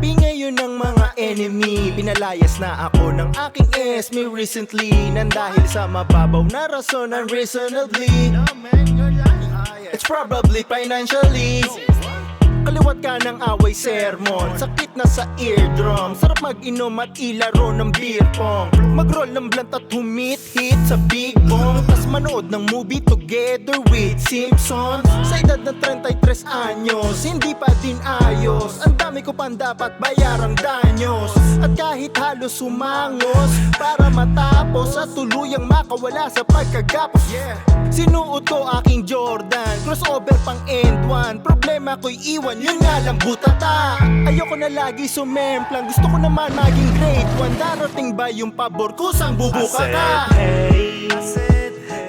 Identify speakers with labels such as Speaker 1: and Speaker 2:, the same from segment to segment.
Speaker 1: happy ngayon ng mga enemy. Pinalayas na ako ng aking me recently, nang dahil sa mababaw na rason, unreasonably. It's probably financially. Kaliwat ka ng away sermon, sakit na sa eardrum. Sarap mag-inom at ilaro ng beer pong, mag-roll ng blunt at humit-hit sa big bong, tas manood ng movie together with Simpsons. Sa edad na 33 anyos, hindi pa din ayos. Ang dami ko pang dapat bayarang danyos, at kahit halos sumangos para matapos at tuluyang makawala sa pagkagapos. Sinuot ko aking Jordan, crossover pang end one. Problema ko'y iwan, yun nga lang butata. Ayoko na lagi sumemplang, gusto ko naman maging grade 1. Darating ba yung pabor, kusang bubuka ka?
Speaker 2: Hey,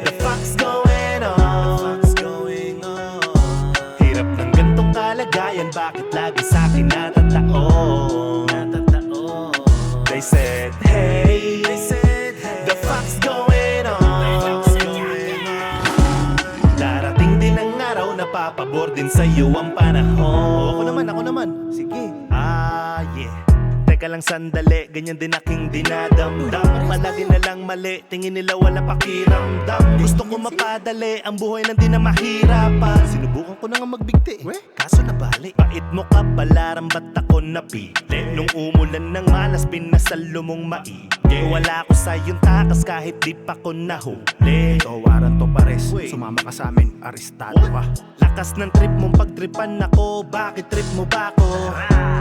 Speaker 2: the fuck's going on? Hirap ng gantong kalagayan, bakit lagi sa'kin natataon? They said, hey, the fuck's going on? Darating din ang araw na papabor din sa'yo ang panahon.
Speaker 1: Ako naman, sige.
Speaker 2: Yeah. Teka lang sandali, ganyan din aking dinadamdam. Palagi na lang mali, tingin nila wala pakiramdam. Gusto ko mapadali, ang buhay nang di na mahirapan.
Speaker 1: Sinubukan ko na nga magbigti
Speaker 2: Kaso nabali. Bait mo ka palaran, ba't ako napili? Nung umulan ng malas, pinasalo mong maigi. Wala ko sa iyong takas kahit di pa ko nahuli.
Speaker 1: Ito, waran to pares. Sumama ka sa amin, arestado ka.
Speaker 2: Lakas ng trip mong pagtripan ako, bakit trip mo ba ako?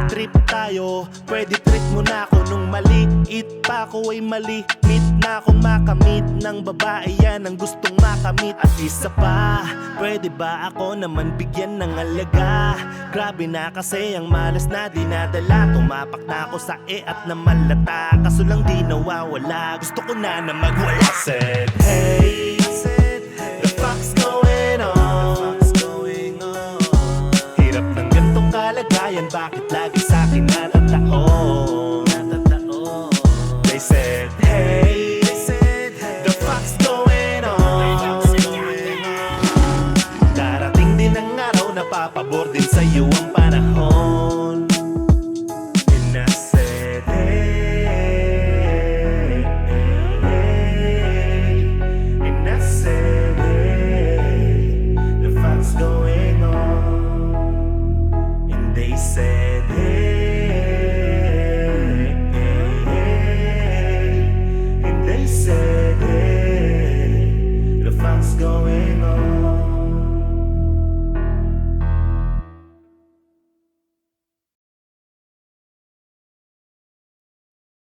Speaker 2: Trip tayo, pwede trip mo na ako. Nung maliit pa ako ay malimit na akong makamit ng babae yan ang gustong makamit. At isa pa, pwede ba ako naman bigyan ng alaga? Grabe na kasi ang malas na dinadala. Tumapak na ako sa at namalata, kaso lang di nawawala. Gusto ko na magwala. Said, hey,